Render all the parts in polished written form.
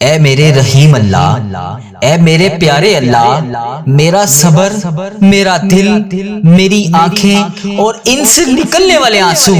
اے میرے رحیم اللہ، اے میرے پیارے اللہ، میرا صبر، میرا دل، میری آنکھیں اور ان سے نکلنے والے آنسو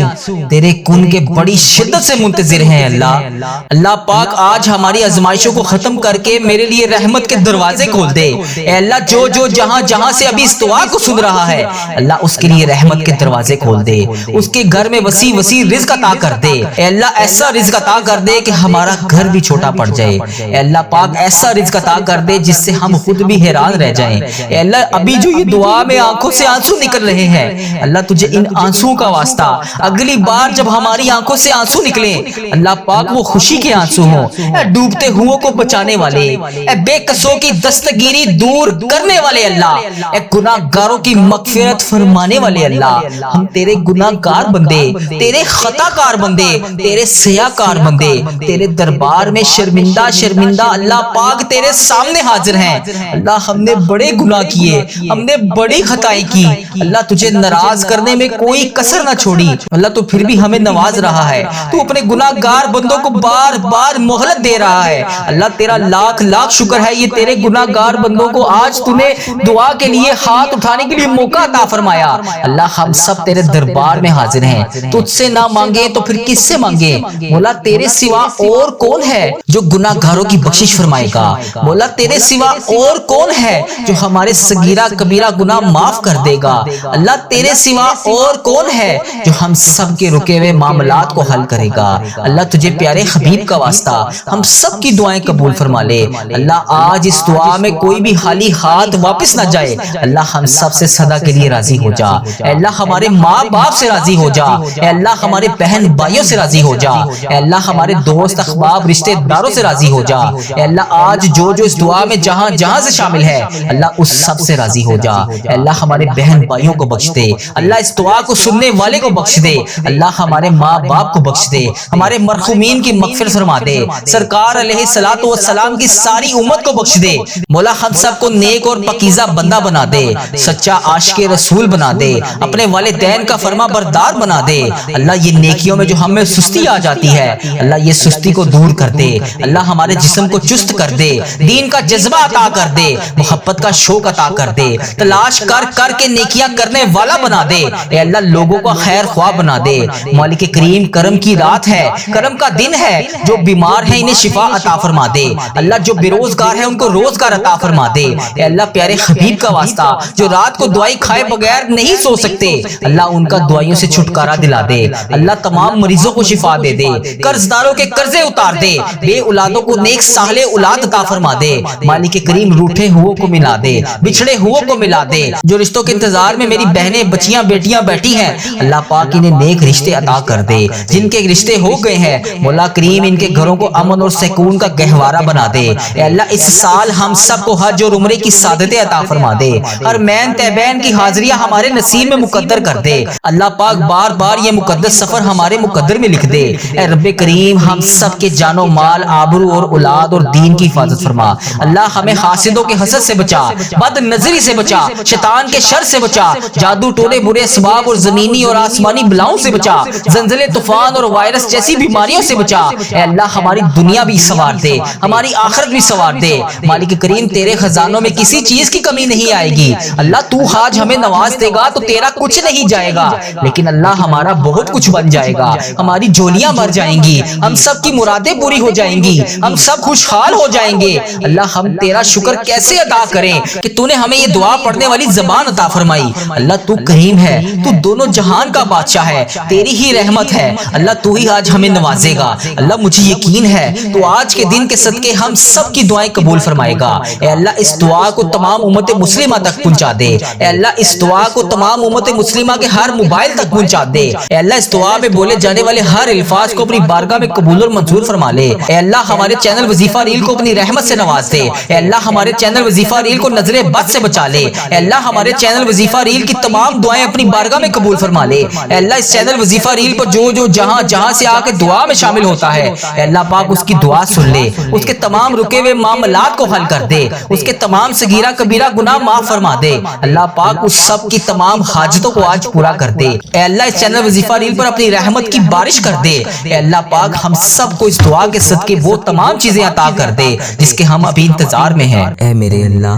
تیرے کن کے بڑی شدت سے منتظر ہیں اللہ۔ اللہ پاک آج ہماری آزمائشوں کو ختم کر کے میرے لیے رحمت کے دروازے کھول دے۔ اے اللہ جو جہاں سے ابھی اس دعا کو سن رہا ہے، اللہ اس کے لیے رحمت کے دروازے کھول دے، اس کے گھر میں وسیع رزق عطا کر دے۔ اے اللہ ایسا رزق عطا کر دے کہ ہمارا گھر بھی چھوٹا پڑ جائے۔ اے اللہ پاک ایسا رزق عطا کر دے جس سے ہم خود بھی حیران رہ جائیں۔ اے اللہ ابھی جو یہ دعا میں آنکھوں سے آنسو نکل رہے ہیں، اللہ تجھے ان آنسو کا واسطہ اگلی بار جب ہماری آنکھوں سے آنسو نکلیں، اللہ پاک وہ خوشی کے آنسو ہوں، اے ڈوبتے ہوئے کو بچانے والے، اے بے قصوں کی دستگیری دور کرنے والے اللہ، اے گناہگاروں کی مغفرت فرمانے والے اللہ۔ ہم تیرے گناہگار بندے، تیرے خطا کار بندے، تیرے سیاہ کار بندے تیرے دربار میں شرمندہ اللہ پاک تیرے سامنے حاضر ہیں۔ اللہ ہم نے بڑے گناہ کیے، ہم نے بڑی خطائیں کی، اللہ تجھے ناراض کرنے میں کوئی کسر نہ چھوڑی، اللہ تو پھر بھی ہمیں نواز رہا ہے، تو اپنے گناہگار بندوں کو بار بار مہلت دے رہا ہے۔ اللہ تیرا لاکھ شکر ہے، یہ تیرے گناہگار بندوں کو آج تو نے دعا کے لیے ہاتھ اٹھانے کے لیے موقع عطا فرمایا۔ اللہ ہم سب تیرے دربار میں حاضر ہیں، تجھ سے نہ مانگے تو پھر کس سے مانگے؟ مولا تیرے سوا اور کون ہے جو گناہگاروں کی بخشش فرمائے گا؟ مولا تیرے سوا اور کون ہے جو ہمارے صغیرہ کبیرہ گناہ معاف کر دے گا؟ اللہ تیرے سوا اور کون ہے جو ہم سب کے رکے ہوئے معاملات کو حل کرے گا؟ اللہ تجھے پیارے حبیب کا واسطہ ہم سب کی دعائیں قبول فرما لے۔ اللہ آج اس دعا میں کوئی بھی خالی ہاتھ واپس نہ جائے۔ اللہ ہم سب سے صدا کے لیے راضی ہو جا۔ اے اللہ ہمارے ماں باپ سے راضی ہو جا۔ اے اللہ ہمارے بہن بھائیوں سے راضی ہو جا۔ اے اللہ ہمارے دوست احباب رشتہ داروں سے راضی ہو جا۔ اے اللہ آج جو اس دعا میں جہاں سے شامل ہے، اللہ اس سب سے راضی ہو جا۔ اے اللہ ہمارے بہن بھائیوں کو بخش دے، اللہ اس دعا کو سننے والے کو بخش دے، اللہ ہمارے ماں باپ کو بخش دے، ہمارے مرحومین کی مغفرت فرما دے، سرکار علیہ الصلوۃ والسلام کی ساری امت کو بخش دے۔ مولا ہم سب کو نیک اور پاکیزہ بندہ بنا دے، سچا عاشق رسول بنا دے، اپنے والدین کا فرما بردار بنا دے۔ اللہ یہ نیکیوں میں جو ہم میں سستی آ جاتی ہے، اللہ یہ سستی کو دور کر دے۔ اللہ ہمارے جسم کو چست کر دے، دین کا جذبہ عطا کر دے، محبت کا شوق عطا کر دے، تلاش کر کے نیکیاں کرنے والا بنا دے۔ اے اللہ لوگوں کا خیر خواہ بنا دے۔ مالک کریم کرم کی رات ہے، کرم کا دن ہے، جو بیمار ہیں انہیں شفا عطا فرما دے۔ اللہ جو بے روزگار ہیں ان کو روزگار عطا فرما دے۔ اے اللہ پیارے حبیب کا واسطہ جو رات کو دوائی کھائے بغیر نہیں سو سکتے، اللہ ان کا دوائیوں سے چھٹکارا دلا دے۔ اللہ تمام مریضوں کو شفا دے دے، قرض داروں کے قرضے اتار دے، بے اولادوں کو نیک صالح اولاد عطا فرما دے۔ مالک کریم روٹھے ہوئے کو ملا دے، بچھڑے ہوئے کو ملا دے، جو رشتوں کے انتظار میں میری بہنیں بچیاں بیٹیاں بیٹھی ہیں، اللہ پاک انہیں نیک رشتے عطا کر دے۔ جن کے رشتے ہو گئے ہیں مولا کریم ان کے گھروں کو امن اور سکون کا گہوارہ بنا دے۔ اے اللہ اس سال ہم سب کو حج اور عمرے کی سعادتیں عطا فرما دے، اور مین طیبین کی حاضریاں ہمارے نصیب میں مقدر کر دے۔ اللہ پاک بار بار یہ مقدس سفر ہمارے مقدر میں لکھ دے۔ اے رب کریم ہم سب کے جان و مال، آبرو اور اولاد اور دین کی حفاظت فرما۔ اللہ ہمیں حاسدوں کے حسد سے بچا، بد نظری سے بچا، شیطان کے شر سے بچا، جادو ٹونے برے اسباب اور زمینی اور آسمانی بلاؤں سے بچا، زلزلے طوفان اور وائرس جیسی بیماریوں سے بچا۔ اے اللہ ہماری دنیا بھی سنوار دے، ہماری آخرت بھی سنوار دے۔ مالک کریم تیرے خزانوں میں کسی چیز کی کمی نہیں آئے گی۔ اللہ تو آج ہمیں نواز دے گا تو تیرا کچھ نہیں جائے گا، لیکن اللہ ہمارا بہت کچھ بن جائے گا۔ ہماری جولیاں بھر جائیں گی، ہم سب کی مرادیں پوری ہو جائیں گی، ہم سب خوشحال ہو جائیں گے۔ اللہ ہم تیرا شکر کیسے ادا کریں کہ تو نے ہمیں یہ دعا پڑھنے والی زبان عطا فرمائی۔ اللہ تو کریم ہے، تو دونوں جہان کا بادشاہ ہے، تیری ہی رحمت ہے۔ اللہ تو ہی آج ہمیں نوازے گا۔ اللہ مجھے یقین ہے تو آج کے دن کے صدقے ہم سب کی دعائیں قبول فرمائے گا۔ اے اللہ اس دعا کو تمام امت مسلمہ تک پہنچا دے۔ اے اللہ اس دعا کو تمام امت مسلمہ کے ہر موبائل تک پہنچا دے۔ اے اللہ اس دعا میں بولے جانے والے ہر الفاظ کو اپنی بارگاہ میں قبول اور منظور فرما لے۔ اے اللہ ہمارے چینل وظیفہ ریل کو اپنی رحمت سے نواز دے۔ اے اللہ ہمارے چینل وظیفہ ریل کو نظر بد سے بچا لے۔ اے اللہ ہمارے چینل وظیفہ ریل کی تمام دعائیں اپنی بارگاہ میں قبول فرما لے۔ اے اللہ اس چینل وظیفہ ریل پر جو جہاں سے آ کے دعا میں شامل ہوتا ہے، اے اللہ پاک اس کی دعا سن لے، اس کے تمام رکے ہوئے معاملات کو حل کر دے، اس کے تمام صغیرہ کبیرہ گناہ معاف فرما دے۔ اللہ پاک اس سب کی تمام حاجتوں کو آج پورا کر دے۔ اے اللہ اس چینل وظیفہ ریل پر اپنی رحمت کی بارش کر دے۔ اے اللہ پاک ہم سب کو اس دعا کے صدقے وہ تمام تمام چیزیں عطا کر دے جس کے ہم ابھی انتظار میں ہیں۔ اے میرے اللہ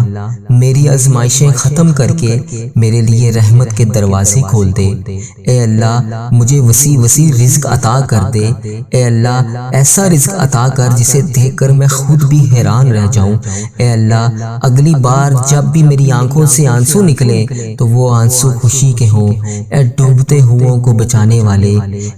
میری آزمائشیں ختم کر کے میرے لیے رحمت کے دروازے کھول دے۔ اے اللہ مجھے وسیع وسیع رزق عطا کر دے۔ اے اللہ ایسا رزق عطا کر جسے دیکھ کر میں خود بھی حیران رہ جاؤں۔ اے اللہ اگلی بار جب بھی میری آنکھوں سے آنسو نکلے تو وہ آنسو خوشی کے ہوں۔ اے ڈوبتے ہوں کو بچانے والے،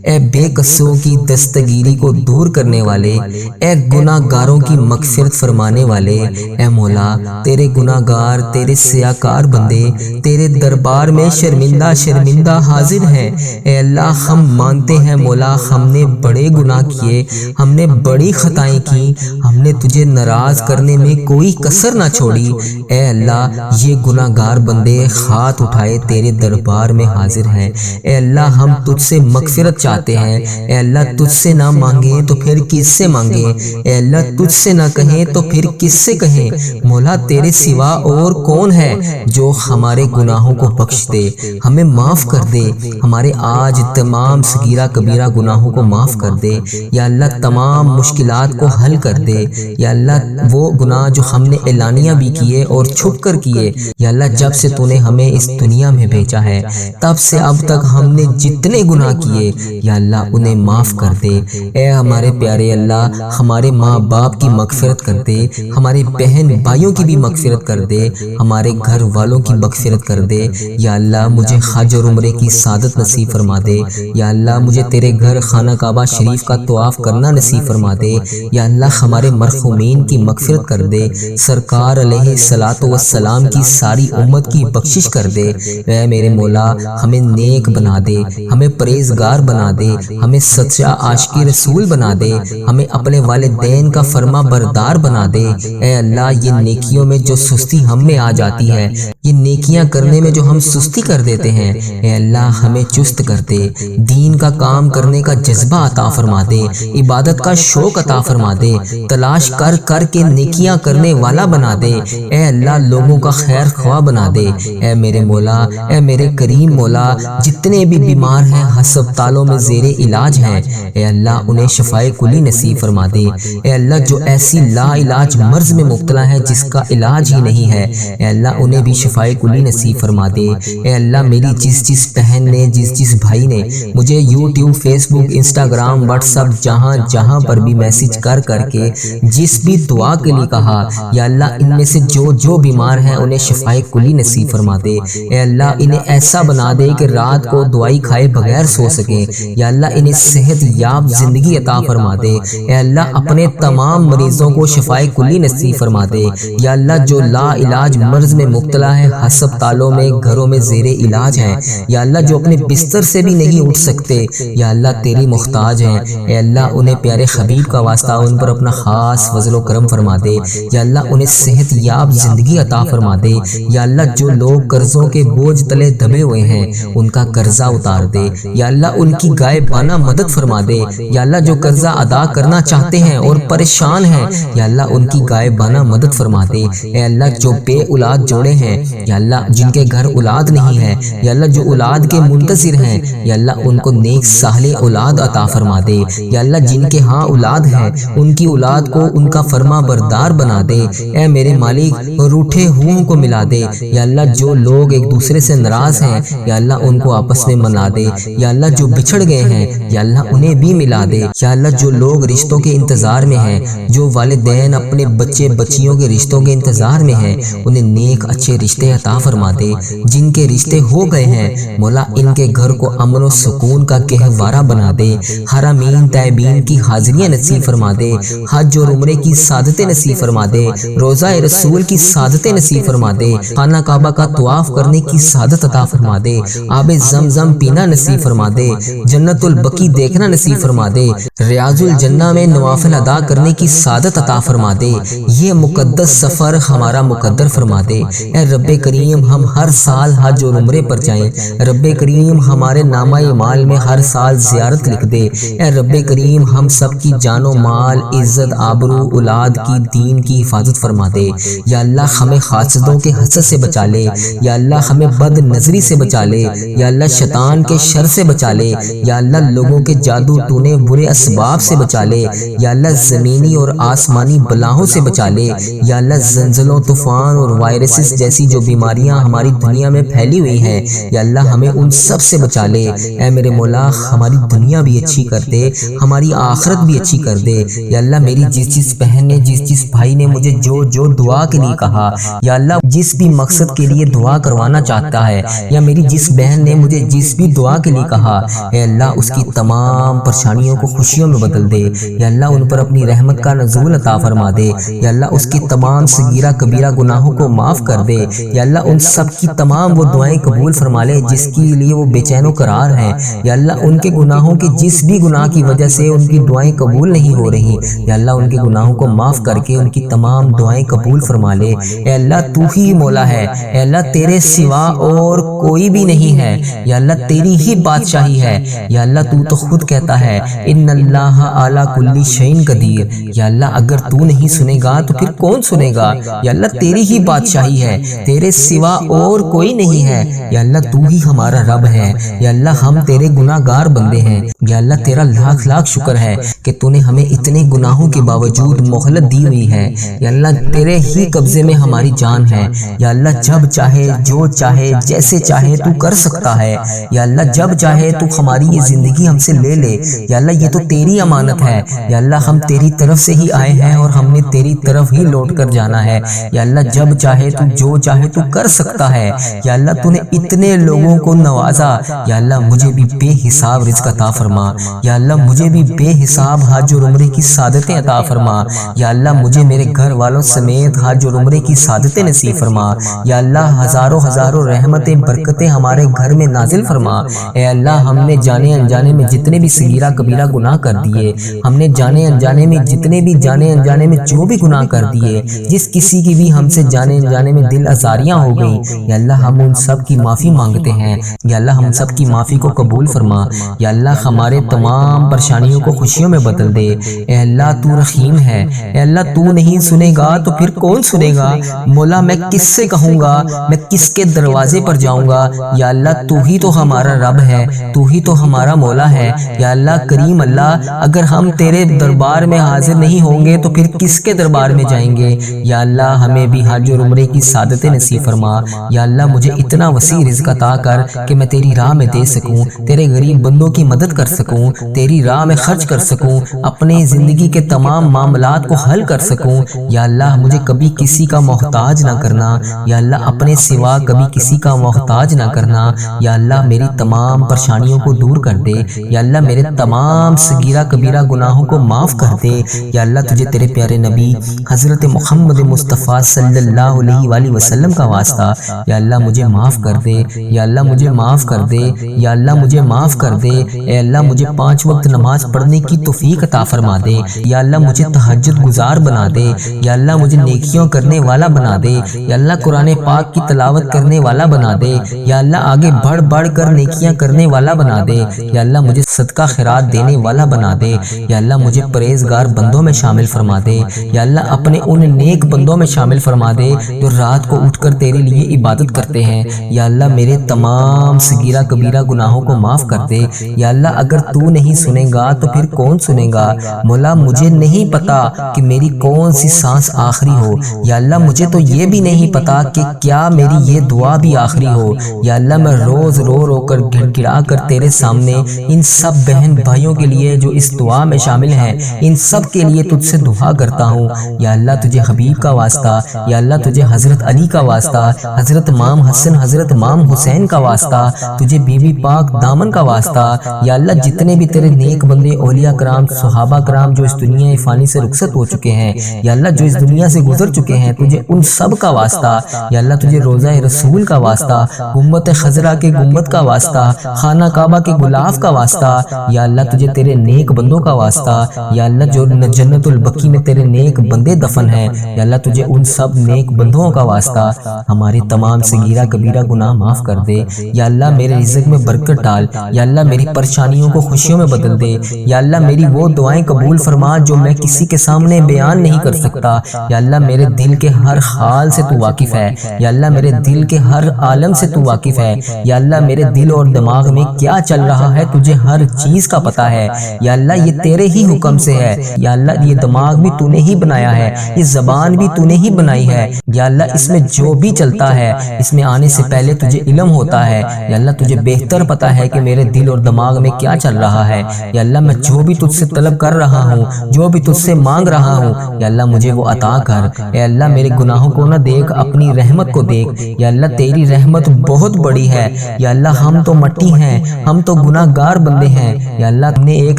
اے بے قصوں کی دستگیری کو دور کرنے والے، اے گناہ گاروں کی مغفرت فرمانے والے، اے مولا تیرے گناہ گار تیرے سیاکار بندے تیرے دربار میں شرمندہ شرمندہ حاضر ہیں۔ اے اللہ ہم مانتے ہیں مولا ہم نے بڑے گناہ کیے، ہم نے بڑی خطائیں کی، ہم نے تجھے ناراض کرنے میں کوئی کسر نہ چھوڑی۔ اے اللہ یہ گناہ گار بندے ہاتھ اٹھائے تیرے دربار میں حاضر ہیں۔ اے اللہ ہم تجھ سے مغفرت چاہتے ہیں۔ اے اللہ تجھ سے نہ مانگیں تو پھر کس سے مانگیں؟ اے اللہ تجھ سے نہ کہیں تو پھر کس سے کہیں؟ مولا تیرے سوا اور کون ہے جو ہمارے گناہوں کو بخش دے، ہمیں معاف کر دے، ہمارے آج تمام صغیرہ کبیرہ گناہوں کو معاف کر دے۔ یا اللہ تمام مشکلات کو حل کر دے۔ یا اللہ وہ گناہ جو ہم نے اعلانیہ بھی کیے اور چھپ کر کیے، یا اللہ جب سے تو نے ہمیں اس دنیا میں بھیجا ہے تب سے اب تک ہم نے جتنے گناہ کیے یا اللہ انہیں معاف کر دے۔ اے ہمارے پیارے اللہ ہمارے ماں باپ کی مغفرت کر دے، ہمارے بہن بھائیوں کی بھی مغفرت کر دے، ہمارے گھر والوں کی مغفرت کر دے۔ یا اللہ مجھے حج اور عمرے کی سعادت نصیب فرما دے۔ یا اللہ مجھے تیرے گھر خانہ کعبہ شریف کا طواف کرنا نصیب فرما دے۔ یا اللہ ہمارے مرحومین کی مغفرت کر دے، سرکار علیہ الصلوۃ والسلام کی ساری امت کی بخشش کر دے۔ اے میرے مولا ہمیں نیک بنا دے، ہمیں پرہیزگار بنا دے، ہمیں سچا عاشق رسول بنا دے، ہمیں اپنے والدین کا فرما بردار بنا دے۔ اے اللہ یہ نیکیوں میں جو سستی ہم میں آ جاتی ہے، یہ نیکیاں کرنے میں جو ہم سستی کر دیتے ہیں، اے اللہ ہمیں چست کر دے، دین کا کام کرنے کا جذبہ عطا فرما دے، عبادت کا شوق عطا فرما دے، تلاش کر کر کے نیکیاں کرنے والا بنا دے۔ اے اللہ لوگوں کا خیر خواہ بنا دے۔ اے میرے مولا اے میرے کریم مولا جتنے بھی بیمار ہیں ہسپتالوں میں زیر علاج ہیں، اے اللہ انہیں شفائے کلی نصیب فرما دے۔ اے اللہ جو ایسی لا علاج مرض میں مبتلا ہے جس کا علاج ہی نہیں ہے، اے اللہ انہیں بھی شفائے کلی نصیب فرما دے۔ اے اللہ میری جس بہن نے جس بھائی نے مجھے یوٹیوب فیس بک انسٹاگرام واٹس ایپ جہاں پر بھی میسج کر کے جس بھی دعا کے لیے کہا، یا اللہ ان میں سے جو بیمار ہیں انہیں شفائے کلی نصیب فرما دے۔ اے اللہ انہیں ایسا بنا دے کہ رات کو دوائی کھائے بغیر سو سکیں، یا اللہ انہیں صحت یاب زندگی عطا فرما دے۔ اے اللہ اپنے تمام مریضوں کو شفائے کلی نصیب فرما دے۔ یا اللہ جو لا علاج مرض میں مبتلا ہے ہسپتالوں میں گھروں میں زیر علاج ہیں، یا اللہ جو اپنے بستر سے بھی نہیں اٹھ سکتے، یا اللہ تیری محتاج ہیں، اے اللہ انہیں پیارے حبیب کا واسطہ ان پر اپنا خاص فضل و کرم فرما دے۔ یا اللہ انہیں صحت یاب زندگی عطا فرما دے۔ یا اللہ جو لوگ قرضوں کے بوجھ تلے دبے ہوئے ہیں ان کا قرضہ اتار دے۔ یا اللہ ان کی غائبانہ مدد فرما دے۔ یا اللہ جو قرضہ ادا کرنا چاہتے ہیں اور پریشان ہیں، یا اللہ ان کی غائبانہ مدد فرما دے۔ اے اللہ جو بے اولاد جوڑے ہیں، یا اللہ جن کے گھر اولاد نہیں ہے، یا اللہ جو اولاد کے منتظر ہیں، یا اللہ ان کو نیک صالح اولاد عطا فرما دے۔ یا اللہ جن کے ہاں اولاد ہے ان کی اولاد کو ان کا فرما بردار بنا دے۔ اے میرے مالک روٹھے ہوں کو ملا دے۔ یا اللہ جو لوگ ایک دوسرے سے ناراض ہیں، یا اللہ ان کو آپس میں ملا دے۔ یا اللہ جو بچھڑ گئے ہیں، یا اللہ انہیں بھی ملا دے۔ یا اللہ جو لوگ رشتوں کے انتظار میں ہیں، جو والدین اپنے بچے بچیوں کے رشتوں کے انتظار میں ہیں، انہیں نیک اچھے رشتے عطا فرما دے۔ جن کے رشتے ہو گئے ہیں مولا ان کے گھر کو امن و سکون کا گہوارہ بنا دے۔ حرمین طیبین کی حاضریاں نصیب فرما دے، حج اور عمرے کی سعادتیں نصیب فرما دے، روزہ رسول کی سعادتیں نصیب فرما دے، خانہ کعبہ کا طواف کرنے کی سعادت عطا فرما دے، آب زمزم پینا نصیب فرما دے، جنت البقیع دیکھنا نصیب فرما دے، ریاض الجنہ میں نوافل ادا کرنے کی سعادت عطا فرما دے۔ یہ مقدس سفر ہمارا مقدر فرما دے۔ اے رب کریم ہم ہر سال حج اور عمرے پر جائیں۔ رب کریم ہمارے نامہ اعمال میں ہر سال زیارت لکھ دے۔ اے رب کریم ہم سب کی جان و مال عزت آبرو اولاد کی دین کی حفاظت فرما دے۔ یا اللہ ہمیں حاسدوں کے حسد سے بچا لے، یا اللہ ہمیں بد نظری سے بچا لے، یا اللہ شیطان کے شر سے بچا لے، یا اللہ لوگوں کے جادو ٹونے برے اسباب سے بچا لے، یا اللہ زمینی اور آسمانی بلاؤں سے بچا لے، یا اللہ زلزلوں، طوفان اور وائرسز جیسی جو بیماریاں ہماری دنیا میں پھیلی ہوئی ہیں، یا اللہ ہمیں ان سب سے بچا لے۔ اے میرے مولا، ہماری دنیا بھی اچھی کر دے، ہماری آخرت بھی اچھی کر دے۔ یا اللہ میری جس بہن نے، جس بھائی نے مجھے جو دعا کے لیے کہا، یا اللہ جس بھی مقصد کے لیے دعا کروانا چاہتا ہے، یا میری جس بہن نے مجھے جس بھی دعا کے لیے کہا، اے اللہ اس کی تمام پریشانیوں کو خوشیوں میں بدل دے۔ یا اللہ ان پر اپنی رحمت کا نزول عطا فرما دے۔ یا اللہ اس کی تمام صغیرہ کبیرہ گناہوں کو معاف کر دے۔ یا اللہ ان سب کی تمام وہ دعائیں قبول فرما لے جس کے لیے وہ بے چین و قرار ہیں۔ یا اللہ ان کے گناہوں کی جس بھی گناہ کی وجہ سے ان کی دعائیں قبول نہیں ہو رہی، یا اللہ ان کے گناہوں کو معاف کر کے ان کی تمام دعائیں قبول فرما لے۔ اے اللہ تو ہی مولا ہے، اے اللہ تیرے سوا اور کوئی بھی نہیں ہے، یا اللہ تیری ہی بادشاہی ہے۔ یا اللہ تو خود کہتا ہے ان اللہ علی کل شیء قدیر۔ یا اللہ اگر تو نہیں سنے گا تو پھر کون سنے گا؟ یا اللہ تیری ہی بادشاہی ہے، تیرے سوا اور کوئی نہیں ہے۔ یا اللہ تو ہی ہمارا رب ہے، یا اللہ ہم تیرے گناہ گار بندے ہیں۔ یا اللہ تیرا لاکھ لاکھ شکر ہے کہ تو نے ہمیں اتنے گناہوں کے باوجود مہلت دی ہوئی ہے۔ یا اللہ تیرے ہی قبضے میں ہماری جان ہے۔ یا اللہ جب چاہے، جو چاہے، جیسے چاہے تو کر سکتا ہے۔ یا اللہ جب چاہے تو ہماری یہ زندگی ہم سے لے لے۔ یا اللہ یہ تو تیری امانت ہے۔ یا اللہ ہم تیری طرف سے ہی آئے ہیں اور ہم نے تیری طرف ہی لوٹ کر جانا ہے۔ یا اللہ جب چاہے تو جو چاہے تو کر سکتا ہے۔ یا اللہ تو نے اتنے لوگوں کو نوازا، یا اللہ مجھے بھی بے حساب رزق عطا فرما۔ یا اللہ مجھے بھی بے حساب حج اور عمرے کی سعادتیں عطا فرما۔ یا اللہ مجھے میرے گھر والوں سمیت حج اور عمرے کی سعادتیں نصیب فرما۔ یا اللہ ہزاروں ہزاروں رحمتیں، برکتیں ہمارے گھر میں نازل فرما۔ اے اللہ ہم نے جانے انجانے میں جتنے بھی صغیرہ کبیرہ گناہ کر دیے، ہم نے جانے انجانے میں جتنے بھی جانے انجانے میں جو بھی گناہ کر دیے، جس کسی کی بھی ہم سے جانے انجانے میں دل آزاریاں ہو گئی، یا اللہ ہم ان سب کی معافی مانگتے ہیں۔ یا اللہ ہم سب کی معافی کو قبول فرما۔ یا اللہ ہمارے تمام پریشانیوں کو خوشیوں میں بدل دے۔ اے اللہ تو رحیم ہے، اے اللہ تو نہیں سنے گا تو پھر کون سنے گا؟ مولا میں کس سے کہوں گا، میں کس کے دروازے پر جاؤں گا؟ یا اللہ تو ہی تو ہمارا رب ہے، تو ہی تو ہمارا مولا ہے۔ یا اللہ کریم اللہ اگر ہم تیرے دربار میں حاضر نہیں ہوں گے تو پھر کس کے دربار میں جائیں گے؟ یا اللہ ہمیں بھی حج اور عمرے کی سعادتیں نصیب فرما۔ یا اللہ مجھے اتنا وسیع رزق عطا کر کہ میں تیری راہ میں دے سکوں، تیرے غریب بندوں کی مدد کر سکوں، تیری راہ میں خرچ کر سکوں، اپنے زندگی کے تمام معاملات کو حل کر سکوں۔ یا اللہ مجھے کبھی کسی کا محتاج نہ کرنا، یا اللہ اپنے سوا کبھی کسی کا محتاج نہ کرنا۔ یا اللہ میری تمام پریشانیوں کو دور کر دے۔ یا اللہ میرے تمام صغیرہ کبیرہ گناہوں کو معاف کر دے۔ یا اللہ تجھے تیرے پیارے نبی حضرت محمد مصطفیٰ صلی اللہ علیہ وآلہ وسلم کا واسطہ، یا اللہ مجھے معاف کر دے۔ یا اللہ مجھے معاف کر دے۔ یا اللہ مجھے معاف کر دے۔ اے اللہ مجھے 5 وقت نماز پڑھنے کی توفیق عطا فرما دے۔ یا اللہ مجھے تہجد گزار بنا دے۔ یا اللہ مجھے نیکیوں کرنے والا بنا دے۔ یا اللہ قرآن پاک کی تلاوت کرنے والا بنا دے۔ یا اللہ آگے بڑھ بڑھ کر نیکیاں کرنے والا بنا دے۔ یا اللہ مجھے صدقہ خیرات دینے والا بنا دے۔ یا اللہ مجھے پرہیزگار بندوں میں شامل فرما دے۔ یا اللہ اپنے ان نیک بندوں میں شامل فرما دے جو رات کو اٹھ کر تیرے لیے عبادت کرتے ہیں۔ یا اللہ میرے تمام صغیرہ کبیرہ گناہوں کو معاف کر دے۔ یا اللہ اگر تو نہیں سنے گا تو پھر کون سنے گا؟ مولا مجھے نہیں پتا کہ میری کون سی سانس آخری ہو۔ یا اللہ مجھے تو یہ بھی نہیں پتا کہ کیا میری یہ دعا بھی آخری ہو۔ یا اللہ میں روز رو رو کر گڑ گڑا کر تیرے سامنے ان سب بہن بھائیوں کے لیے جو اس دعا میں شامل ہیں، ان سب کے لیے تجھ سے دعا کرتا ہوں۔ یا اللہ تجھے حبیب کا واسطہ، یا اللہ تجھے حضرت علی کا واسطہ، حضرت امام حسن، حضرت امام حسین کا واسطہ، تجھے بی بی پاک دامن کا واسطہ۔ یا اللہ جتنے بھی تیرے نیک بندے اولیاء کرام، صحابہ کرام جو اس دنیا فانی سے رخصت ہو چکے ہیں، یا اللہ جو اس دنیا سے گزر چکے ہیں، تجھے ان سب کا واسطہ۔ یا اللہ تجھے روضہ رسول کا واسطہ، گنبد خضرا کے گنبد کا واسطہ، خانہ کعبہ کے غلاف کا واسطہ۔ یا اللہ تجھے تیرے نیک بندوں کا واسطہ۔ یا اللہ جو جنت البقیع میں تیرے نیک بندے دفن ہیں، یا اللہ تجھے ان سب نیک بندوں کا واسطہ۔ ہماری تمام صغیرہ کبیرہ گناہ معاف کر دے۔ یا اللہ میرے رزق میں برکت ڈال۔ یا اللہ میری پریشانیوں کو خوشیوں میں بدل دے۔ یا اللہ میری وہ دعائیں قبول فرما جو میں کسی کے سامنے بیان نہیں کر سکتا۔ یا اللہ میرے دل کے ہر حال سے تو واقف ہے۔ یا اللہ میرے دل کے ہر عالم سے تو واقف ہے۔ یا اللہ میرے دل اور دماغ میں کیا چل رہا ہے تجھے ہر چیز کا پتہ ہے۔ یا اللہ یہ تیرے ہی حکم سے ہے ہے یا اللہ یہ دماغ بھی تو نے ہی بنایا ہے, یہ زبان بھی تو نے ہی بنائی ہے یا اللہ اس میں جو بھی چلتا ہے اس میں آنے سے پہلے تجھے علم ہوتا ہے یا اللہ تجھے بہتر پتا ہے کہ میرے دل اور دماغ میں کیا چل رہا ہے یا اللہ میں جو بھی تجھ سے طلب کر رہا ہوں, جو بھی تجھ سے مانگ رہا ہوں یا اللہ مجھے وہ عطا کر. اے اللہ میرے گناہوں کو نہ دیکھ, اپنی رحمت کو دیکھ یا اللہ تیری رحمت بہت بڑی ہے یا اللہ ہم تو مٹی ہیں, ہم تو گناہ گار بندے ہیں یا اللہ تم نے ایک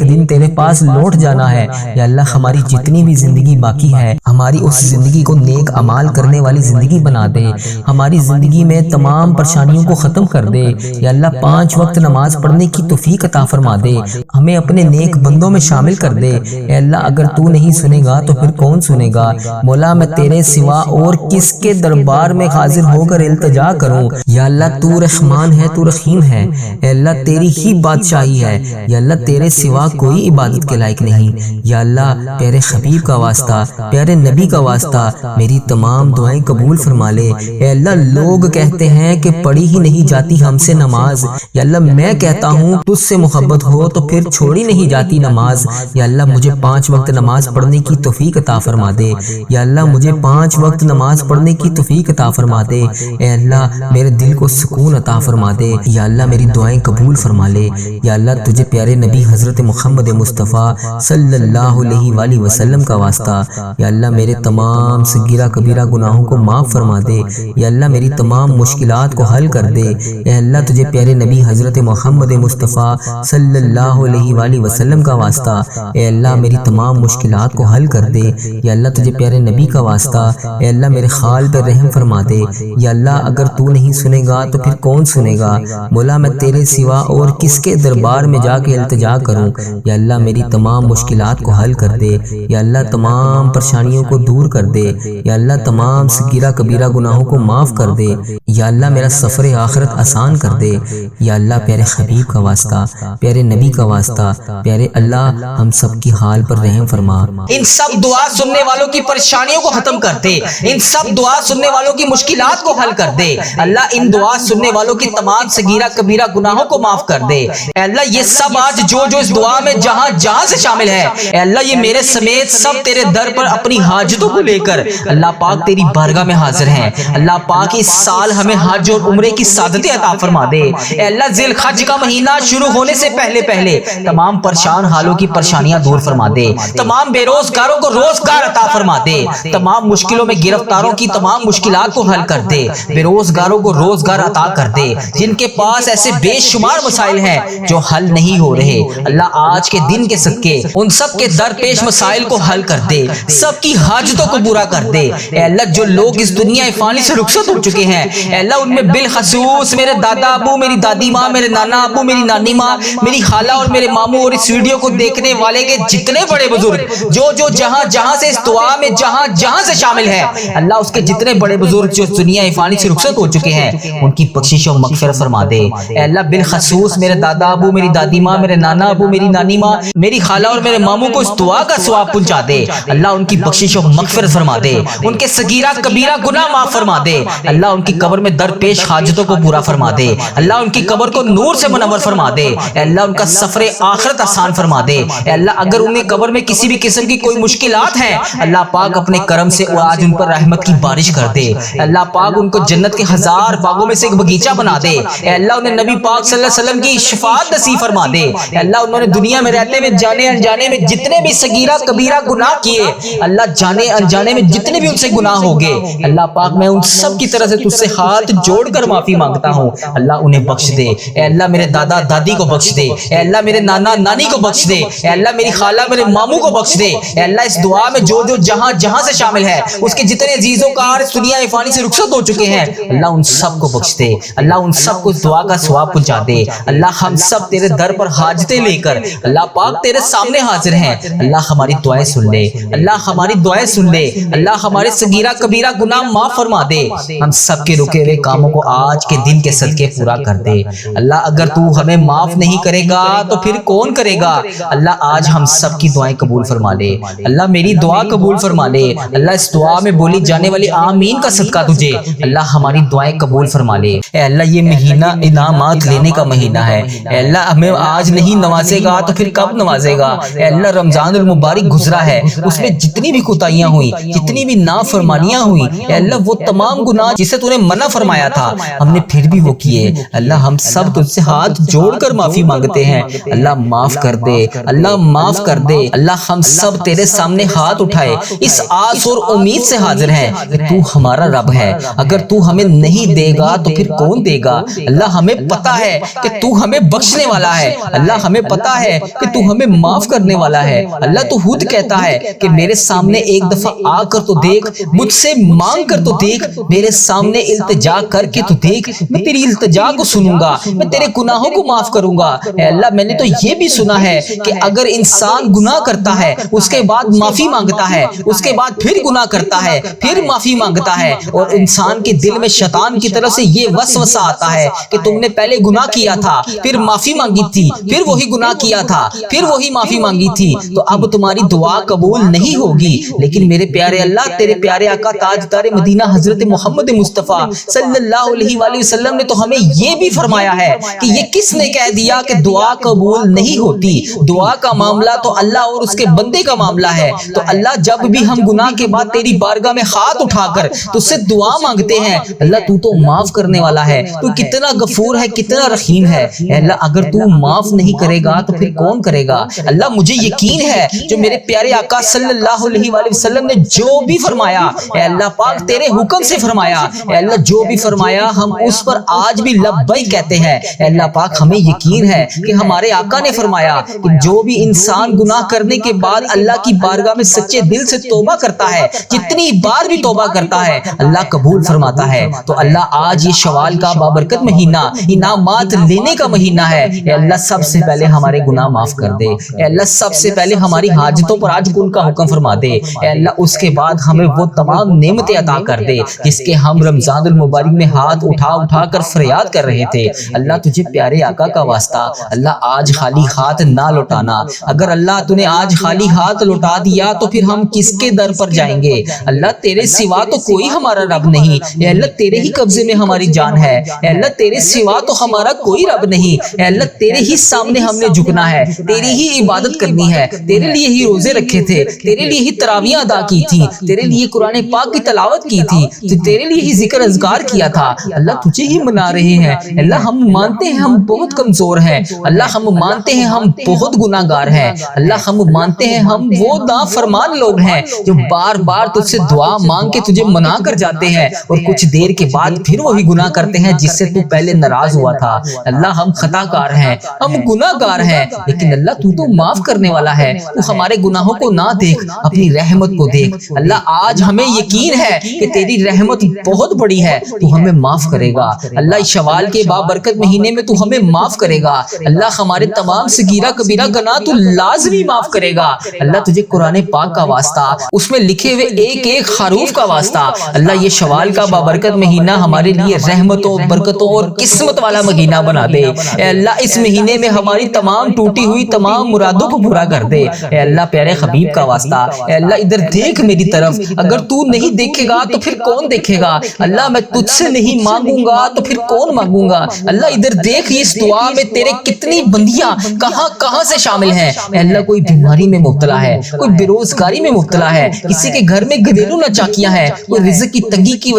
دن تیرے پاس لوٹ جانا ہے یا اللہ ہماری جتنی بھی زندگی باقی ہے ہماری اس زندگی کو نیک اعمال کرنے والی زندگی بنا دے, ہماری زندگی میں تمام پریشانیوں کو ختم کر دے یا اللہ 5 وقت نماز پڑھنے کی توفیق عطا فرما دے, ہمیں اپنے نیک بندوں میں شامل کر دے. اے اللہ اگر تو نہیں سنے گا تو پھر کون سنے گا مولا, میں تیرے سوا اور کس کے دربار میں حاضر ہو کر التجا کروں یا اللہ تو رحمان ہے, تو رحیم ہے, اے اللہ تیری ہی بادشاہی ہے یا اللہ تیرے سوا کوئی عبادت کے لائق نہیں یا اللہ پیارے حبیب کا واسطہ, پیارے نبی کا واسطہ میری تمام دعائیں قبول فرما لے. اے اللہ لوگ کہتے ہیں کہ پڑھی ہی نہیں جاتی ہم سے نماز یا اللہ میں کہتا ہوں تجھ سے محبت ہو تو پھر چھوڑی نہیں جاتی نماز یا اللہ مجھے 5 وقت نماز پڑھنے کی توفیق عطا فرما دے یا اللہ مجھے 5 وقت نماز پڑھنے کی توفیق عطا فرما دے. اے اللہ میرے دل کو سکون عطا فرما دے یا اللہ میری دعائیں قبول فرما لے یا اللہ تجھے پیارے نبی حضرت محمد مصطفیٰ صلی اللہ علیہ وآلہ وسلم کا واسطہ یا اللہ میرے تمام صغیرہ کبیرہ گناہوں کو معاف فرما دے یا اللہ میری تمام مشکلات کو حل کر دے. اے اللہ تجھے پیارے نبی حضرت محمد مصطفیٰ صلی اللہ علیہ وآلہ وسلم کا واسطہ اے اللہ میری تمام مشکلات کو حل کر دے یا اللہ تجھے پیارے نبی کا واسطہ اے اللہ میرے خال پر رحم فرما دے یا اللہ اگر تو نہیں سنے گا تو پھر کون سنے گا مولا, میں تیرے سوا اور کس کے دربار میں جا کے التجا کروں یا اللہ میری تمام مشکلات کو حل کر دے یا اللہ تمام پریشانیوں کو دور کر دے یا اللہ تمام صغیرہ کبیرہ گناہوں کو معاف کر دے یا اللہ میرا سفر آخرت آسان کر دے یا اللہ پیارے حبیب کا واسطہ, پیارے نبی کا واسطہ, پیارے اللہ ہم سب کی حال پر رحم فرما. ان سب دعا سننے والوں کی پریشانیوں کو ختم کر دے, ان سب دعا سننے والوں کی مشکلات کو حل کر دے اللہ, ان دعا سننے والوں کی تمام صغیرہ کبیرہ گناہوں کو معاف کر دے. اے اللہ یہ سب آج جو اس دعا میں جہاں جہاں سے شامل ہے اے اللہ یہ میرے سمیت سب تیرے در پر اپنی حاجتوں کو لے کر اللہ پاک تیری بارگاہ میں حاضر ہیں. اللہ پاک اس سال ہمیں حج اور عمرے کی سعادتیں عطا فرما دے. اے اللہ ذی الحج کا مہینہ شروع ہونے سے پہلے تمام پریشان حالوں کی پریشانیاں دور فرما دے, تمام بے روزگاروں کو روزگار عطا فرما دے, تمام مشکلوں میں گرفتاروں کی تمام مشکلات کو حل کر دے, بے روزگاروں کو روزگار عطا کر دے, جن کے پاس ایسے بے شمار مسائل ہیں جو حل نہیں ہو رہے اللہ آج کے دن کے صدقے ان سب کے درپیش مسائل کو حل کر دے, سب کی حاجتوں کو پورا کر دے. اے اللہ جو لوگ اس دنیا فانی سے رخصت ہو چکے ہیں اے اللہ ان میں بالخصوص میرے دادا ابو, میری دادی ماں, میرے نانا ابو, میری نانی ماں, میری خالہ اور میرے ماموں اور اس ویڈیو کو دیکھنے والے کے جتنے بڑے بزرگ جو جہاں جہاں سے اس دعا میں جہاں جہاں سے شامل ہے اللہ اس کے جتنے بڑے بزرگ جو اس دنیا فانی سے رخصت ہو چکے ہیں ان کی بخشش و مغفرت فرما دے. اے اللہ بالخصوص میرے دادا ابو, میری دادی ماں, میرے نانا ابو, میری نانی ماں, میری خالہ اور میرے ماموں کو اس دعا کا ثواب پہنچا دے اللہ, ان کی بخشش و مغفرت فرما دے, ان کے صغیرہ کبیرہ گناہ معاف فرما دے اللہ, ان کی قبر میں درپیش حاجتوں کو پورا فرما دے اللہ, ان کی قبر کو نور سے منور فرما دے اے اللہ, ان کا سفر آخرت آسان فرما دے اے اللہ, اگر ان کی قبر میں کسی بھی قسم کی کوئی مشکلات ہیں اللہ پاک اپنے کرم سے آج ان پر رحمت کی بارش کر دے اللہ پاک, ان کو جنت کے 1000 باغوں میں سے ایک باغیچہ بنا دے اے اللہ, انہیں نبی پاک صلی اللہ علیہ وسلم کی شفاعت نصیب فرما دے اے اللہ, انہوں نے دنیا میں رہتے ہوئے جانے انجانے میں جتنے بھی صغیرہ کبیرہ گناہ کیے اللہ, جانے انجانے میں جتنے بھی ان سے گناہ ہو گئے اللہ پاک, میں ان سب کی طرف سے تجھ سے ہاتھ جوڑ کر معافی مانگتا ہوں اللہ, انہیں بخش دے اے اللہ, میرے دادا دادی کو بخش دے اے اللہ, میرے نانا نانی کو بخش دے اے اللہ, میری خالہ میرے ماموں کو بخش دے اے اللہ, اس دعا میں جو جہاں جہاں سے شامل ہے اس کے جتنے عزیزوں کا اس دنیا فانی سے رخصت ہو چکے ہیں اللہ, ان سب کو بخش دے اللہ, ان سب کو اس دعا کا ثواب پہنچا دے اللہ, ہم سب تیرے در پر حاجتیں لے کر اللہ پاک تیرے سامنے حاضر ہیں اللہ, ہماری دعائیں سن لے اللہ, ہماری دعائیں سن لے اللہ, ہمارے صغیرہ کبیرہ گناہ معاف فرما دے, ہم سب کے رکے رکے ہوئے کاموں کو آج کے دن کے صدقے پورا کر دے اللہ۔ اگر تو ہمیں معاف نہیں کرے گا تو پھر کون کرے گا اللہ۔ آج ہم سب کی دعائیں قبول فرما لے اللہ، میری دعا قبول فرما لے اللہ۔ اس دعا میں بولی جانے والی آمین کا صدقہ تجھے اللہ ہماری دعائیں قبول فرما لے اے اللہ۔ یہ مہینہ انعامات لینے کا مہینہ ہے اے اللہ، ہمیں آج نہیں نوازے گا تو پھر کب نوازے گا اے اللہ۔ رمضان المبارک گزرا ہے، اس میں جتنی بھی کوتاہیاں ہوئی، جتنی بھی نافرمانیاں ہوئی اے اللہ، وہ تمام گناہ جسے تو نے منع فرمایا تھا ہم نے پھر بھی وہ کیے اللہ۔ ہم سب تجھ سے ہاتھ جوڑ کر معافی مانگتے ہیں اللہ، معاف کر دے اللہ، معاف کر دے اللہ۔ ہم سب تیرے سامنے ہاتھ اٹھائے اس آس اور امید سے حاضر ہیں کہ تو ہمارا رب ہے۔ اگر تو ہمیں نہیں دے گا تو پھر کون دے گا اللہ۔ ہمیں پتا ہے کہ تو ہمیں بخشنے والا ہے اللہ، ہمیں پتا ہے کہ تو ہمیں معاف کرنے والا ہے اللہ۔ تو خود کہتا ہے کہ میرے سامنے ایک دفعہ آ کر تو دیکھ، مجھ سے مانگ کر تو دیکھ، میرے سامنے التجا کر کے تو دیکھ، میں تیری التجا کو سنوں گا، میں تیرے گناہوں کو معاف کروں گا اے اللہ۔ میں نے تو یہ بھی سنا ہے کہ اگر انسان گناہ کرتا ہے اس کے بعد معافی مانگتا ہے، اس کے بعد پھر گناہ کرتا ہے، پھر معافی مانگتا ہے، اور انسان کے دل میں شیطان کی طرف سے یہ وسوسہ آتا ہے کہ تم نے پہلے گناہ کیا تھا، پھر معافی مانگی تھی، پھر وہی گناہ کیا تھا، پھر وہی معافی مانگی تھی، تو اب تمہاری دعا قبول نہیں ہوگی۔ لیکن میرے پیارے اللہ، تیرے پیارے آقا تاجدار مدینہ حضرت محمد مصطفیٰ صلی اللہ علیہ وآلہ وسلم نے تو ہمیں یہ بھی فرمایا ہے کہ یہ کس نے کہہ دیا کہ دعا قبول نہیں ہوتی؟ دعا کا معاملہ تو اللہ اور اس کے بندے کا معاملہ ہے۔ تو اللہ جب بھی ہم گناہ کے بعد تیری بارگاہ میں ہاتھ اٹھا کر تجھ سے دعا مانگتے ہیں اللہ، تو تو معاف کرنے والا ہے، تو کتنا غفور ہے، کتنا رحیم ہے اے اللہ۔ اگر تو معاف نہیں کرے گا تو پھر کون کرے گا اللہ؟ مجھے یقین ہے جو میرے پیارے آقا صلی اللہ علیہ وآلہ وسلم نے جو بھی فرمایا اے اللہ پاک تیرے حکم سے فرمایا اے اللہ، جو بھی فرمایا ہم اس پر آج بھی لبیک کہتے ہیں اے اللہ پاک۔ ہمیں یقین ہے کہ ہمارے آقا نے فرمایا کہ جو بھی انسان گناہ کرنے کے بعد اللہ کی بارگاہ میں سچے دل سے توبہ کرتا ہے، جتنی بار بھی توبہ کرتا ہے اللہ قبول فرماتا ہے۔ تو اللہ آج یہ شوال کا بابرکت مہینہ انعامات لینے کا مہینہ ہے اے اللہ، سب سے پہلے ہمارے گناہ معاف کر دے اے اللہ، سب سے پہلے ہماری حاجتوں پر آج کن کا حکم فرما دے اے اللہ۔ اس کے بعد ہمیں وہ تمام نعمتیں عطا کر دے جس کے ہم رمضان المبارک میں ہاتھ اٹھا اٹھا کر فریاد کر رہے تھے اللہ۔ تجھے پیارے آقا کا واسطہ اللہ آج خالی ہاتھ نہ لوٹانا۔ اگر اللہ تو نے آج خالی ہاتھ لوٹا دیا تو پھر ہم کس کے در پر جائیں گے اللہ؟ تیرے سوا تو کوئی ہمارا رب نہیں اے اللہ، تیرے ہی قبضے میں ہماری جان ہے اے اللہ، تیرے سوا تو ہمارا کوئی رب نہیں اے اللہ۔ تیرے ہی سامنے ہم نے جھکنا ہے، تیری ہی عبادت کرنی ہے، تیرے لیے ہی روزے رکھے تھے، تیرے لیے ہی تراویح ادا کی تھی، تیرے لیے قرآن پاک کی تلاوت کی تھی، تیرے لیے ہی ذکر اذکار کیا تھا اللہ۔ تجھے ہی منا رہے ہیں اللہ۔ ہم مانتے ہیں ہم بہت کمزور ہیں اللہ، ہم مانتے ہیں ہم بہت گناہ گار ہیں اللہ، ہم مانتے ہیں ہم وہ نافرمان لوگ ہیں جو بار بار تجھ سے دعا مانگ کے تجھے منا کر جاتے ہیں اور کچھ دیر کے بعد پھر وہی گناہ کرتے ہیں جس سے تو پہلے ناراض ہوا تھا اللہ۔ ہم خطا کار ہیں، ہم گناہ گار ہیں، لیکن اللہ تو معاف کرنے والا ہے۔ تو ہمارے گناہوں کو نہ دیکھ، اپنی رحمت کو دیکھ اللہ۔ آج ہمیں یقین ہے کہ تیری رحمت بہت بڑی ہے، تو ہمیں معاف کرے گا اللہ۔ شوال کے بابرکت مہینے میں تو ہمیں معاف کرے گا اللہ۔ ہمارے تمام صغیرہ کبیرہ گناہ تو لازمی معاف کرے گا اللہ۔ تجھے قرآن پاک کا واسطہ، اس میں لکھے ہوئے ایک ایک حروف کا واسطہ اللہ، یہ شوال کا بابرکت مہینہ ہمارے لیے رحمتوں، برکتوں اور قسمت والا مہینہ بنا دے اے اللہ۔ اس مہینے میں ہماری تمام ٹوٹی ہوئی تمام مرادوں کو پورا کر دے اے اللہ۔ پیارے حبیب کا واسطہ اے اللہ، ادھر دیکھ میری طرف، اگر تو نہیں دیکھے گا تو پھر کون دیکھے گا اللہ؟ میں تجھ سے نہیں مانگوں گا تو پھر کون مانگوں گا اللہ؟ ادھر دیکھ، اس دعا میں تیرے کتنی بندیاں کہاں کہاں سے شامل ہیں اے اللہ۔ کوئی بیماری میں مبتلا ہے، کوئی بے روزگاری میں مبتلا ہے، کسی کے گھر میں گھریلو ناچاکیاں ہیں، کوئی رزق کی تنگی کی